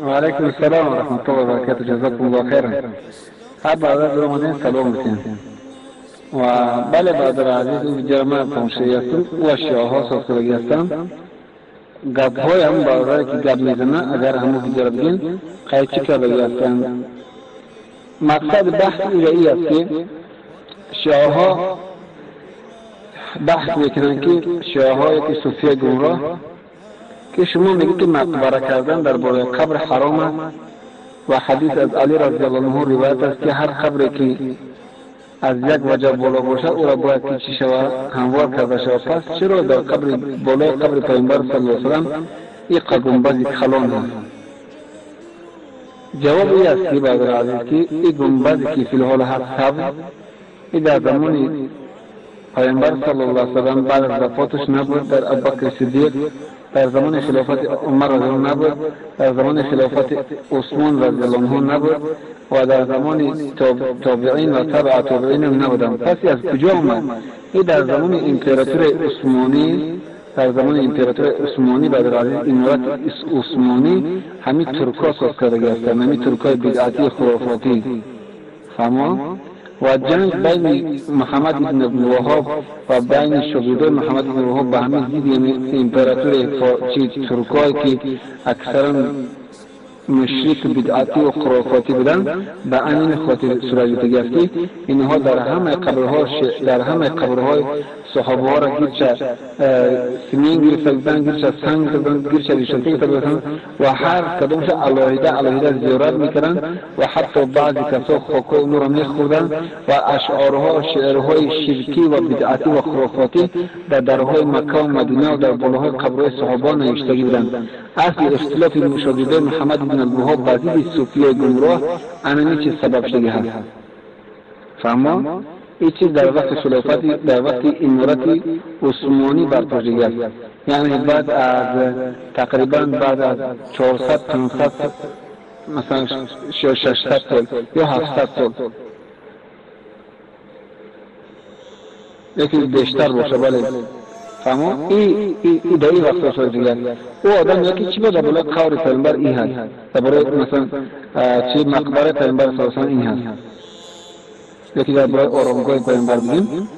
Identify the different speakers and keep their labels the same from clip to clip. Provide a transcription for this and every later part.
Speaker 1: وعلیکم السلام و رحمت الله و برکاته. جزاکم الله خیرا. ها برادر درمان سلام بکنم. و بله برادر عزیز جرمه پونشه هستم و شیعه سوسکولوژی هستم. گپ های هم برادر که گپ میزنه اگر همو بجرا بگین قیچی کلوی هستن. مقصد بحث ای است که شیعه ها بحث میکنن که شیعه ها یکی صوفیه گمراه که شما میگید که مقبره کردن در باره قبر حرامه و حدیث از علی رضی الله عنه روایت است که هر قبری که از یک وجه بالا باشه او را باید که چی شود هموار کرده شود. پس چرا در قبر بالای قبر پیامبر صلی الله علیه و سلم این گنبد کلان هست؟ جواب این است که برادر عزیز که این گنبد که فی الحال هست قبر این در زمان پیامبر صلی الله علیه و سلم بعد از وفاتش نبود، در ابوبکر صدیق در زمان خلافت عمر رضی الله عنه نبود، در زمان خلافت عثمان رضی الله عنه نبود و در زمان تابعین و تبع تابعین هم نبودند. پس از کجا آمد؟ این در زمان امپراتور عثمانی، در زمان امپراتور عثمانی بعد از امارت عثمانی همین ترک‌ها ساز کرده هستند، همین ترک‌های بدعتی خرافاتی. فهمید؟ و جنگ بین محمد ابن عبدالوهاب و بین شاگردان محمد ابن عبدالوهاب به همین دید امپراتور ترکایی که اکثرا مشرک بدعتی و خرافاتی بودند به همین خاطر صورت گرفته اینها در همه قبرهای صحابه ها را گیرچه سمین گرفتن، گیرچه سنگ کردن، گیرچه ریشتگی کردن و هر کدامش علیحده زیارت میکردن و حتی بعضی کسا خاک اونو را میخوردن و اشعارها شعرهای شرکی و بدعتی و خرافاتی در درهای مکه و مدینه و در بالاهای قبرهای صحابه نوشتگی بودند. اصل اختلاف مشاهدین محمد بن عبدالوهاب با دید صوفیه گمراه همین چیز سبب شده هست. فهمید؟ این چیز در وقت خلافت در وقت امارت عثمانی برپا شده است، یعنی بعد از تقریبا بعد از 400 500 مثلا 600 سال یا 700 سال یکی بیشتر باشه. بله فهمید؟ این در این وقت شده دیگر او آدم یکی چی بوده بلا قبر پیامبر این هست، درباره مثلا چی مقبره پیامبر صلی الله علیه و آله این هست، یکی در برای آرامگاه پیامبر بگیم.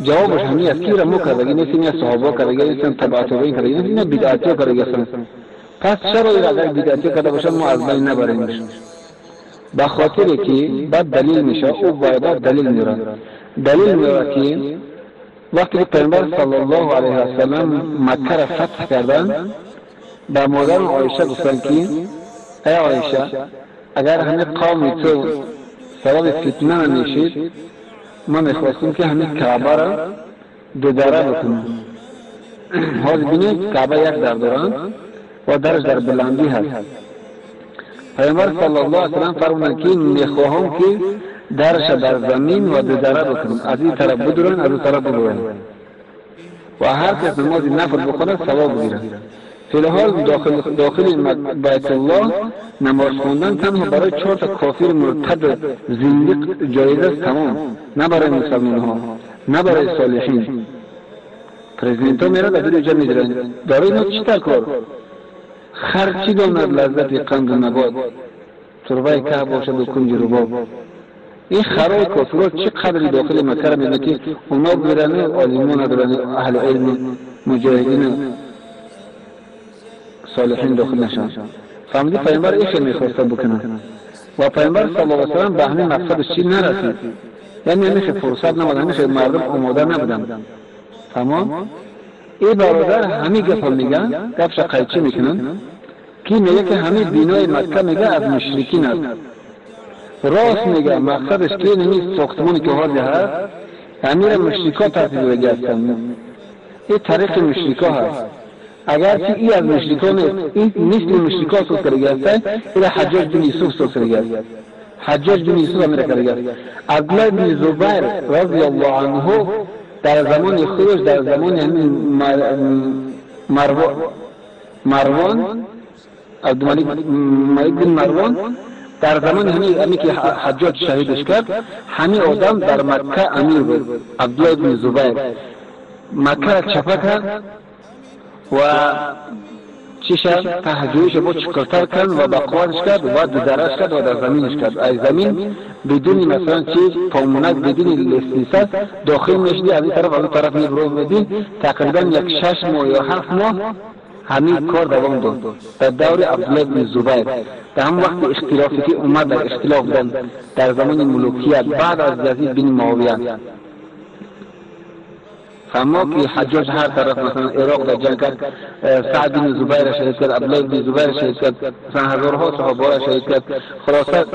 Speaker 1: جوابش همین است که را مو کردگی نیست، این صحابه کردگی نیستن، تبع تابعین کردگی نیست، این بدعتی کردگی هستن. پس چرا این اگر بدعتی کرده باشن ما از بین نبریمش؟ به خاطر که بعد دلیل میشه او باید دلیل میاره. دلیل میاره که وقتی پیامبر صلی الله علیه و سلم مکه را فتح کردن به مادر عایشه گفتن که ای عایشه اگر همه قوم تو سبب فتنه نمیشید ما میخواستیم که همین کعبه را دو دره بکنیم. حاضر بینید کعبه یک در دارن و درش در بلندی هست. پیامبر صلی الله علیه و سلم فرمودند که میخواهم که درش در زمین و دو دره بکنیم، از این طرف بدرن از اون طرف بدرن و هر کس نماز نفل بخونه ثواب بگیره. فی الحال داخل بیت الله نماز خوندن تنها برای 4 تا کافر مرتد زندیق جایز است، تمام، نه برای مسلمان ها، نه برای صالحین. پرزیدنت ها میره در اینجا میدرن داره اینا چی کار؟ خرچی داند لذت قند و نبات تربه که باشد و کنج رباب. این خرای کافرها چه قدری داخل مکه را میدن که اونا بیرن عالمان ندارن، اهل علم مجاهدین صالحین داخل نشن. فهمیدی پیامبر ایش میخواستن بکنن و پیامبر صلی الله علیه و سلم به همین مقصدش چی نرسید، یعنی همیشه فرصت نبود، همیشه مردم آماده نبودن. تمام این برادر همین گپ میگن، گپش قیچی میکنن که میگه که همین بینای مکه میگه از مشرکین است. راست میگه، مقصدش که نمیست ساختمانی که حاضر هست امیر مشرکا تحصیل بگه هستن. این طریق مشرکا هست. اگر که این از مشرکا نیست، این مثل مشرکا سوز کرده هستن، این حجاج بن یوسف سوز کرده هست. حجاج بن یوسف امیر کرده هست. عبدالله بن زبیر رضی الله عنه در زمان خودش، در زمان همین مروان عبدالملک بن مروان، در زمان همین که حجاج شهیدش کرد، همین آدم در مکه امیر بود، عبدالله بن زبیر. مکه را چپه کرد و چی شد؟ تهجویش با چکرتر کن و بقوانش کرد و بعد درش کرد و در زمینش کرد. از زمین بدون مثلا چیز پامونک بدون لسنیست داخل میشدی، از این طرف میبرو میدی. تقریبا یک 6 ماه یا 7 ماه همین کار دوام داد در دور عبدالله بن زبیر. در هم وقت اختلافی که اومد در اختلاف در زمان ملوکیت بعد از یزید بن معاویه، فما که حجاج هر طرف مثلا عراق در جنگ کرد، سعد بن زبیر شهید کرد، عبدالله بن زبیر شهید کرد، مثلا هزارها صحابه شهید کرد. خلاصه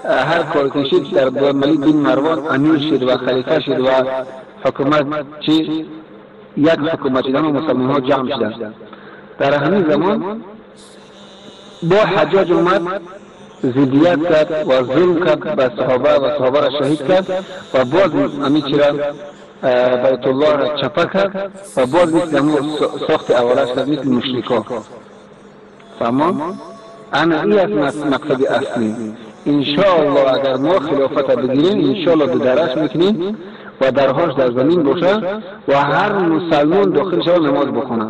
Speaker 1: هر کاری که شد در عبدالملک بن مروان امیر شد و خلیفه شد و حکومت چی یک حکومت شدن و مسلمان ها جمع شدن. در همین زمان با حجاج اومد زدیت کرد و ظلم کرد به صحابه و صحابه را شهید کرد و باز همین چرا بیت الله را چپه کرد و باز مثل ساخت اولش کرد مثل مشرکا. فهمان انا این از مقصد اصلی. انشاءالله اگر ما خلافت بگیریم انشاءالله به درش میکنیم و درهاش در زمین باشه و هر مسلمان داخل شد نماز بخونه.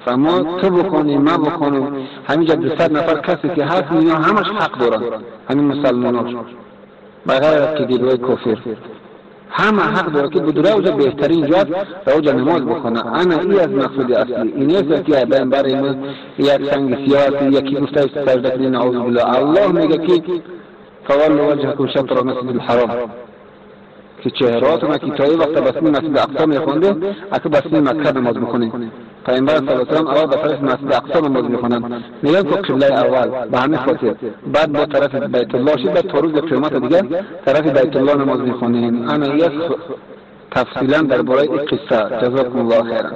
Speaker 1: فما تو بخونی ما بخونیم، همینجا 200 نفر کسی که هست اینا همش حق دارن، همین مسلماناش بغیر از که دیدوی کافر همه حق داره که بدوره اوجا بهترین جاست و اوجا نماز بخونه. انا ای از مقصود اصلی این نیست که بین برای ما یک سنگ سیاسی یکی گفته است سجده کنین نعوذ بالله. الله میگه که فولوا وجهکم شطر المسجد الحرام، که چهراتون که تایی وقت بسمی مسجد اقصا میخونده اگه بسمی مکه نماز میخونید. پیامبر صلی الله علیه و سلم اول به طرف مسجد اقصا نماز میخونن، میگن که قبله اول به همین خاطر، بعد با طرف بیت الله شد، بعد تا روز قیامت دیگه طرف بیت الله نماز میخونین. انا یک تفصیلا درباره این قصه. جزاکم الله خیرا.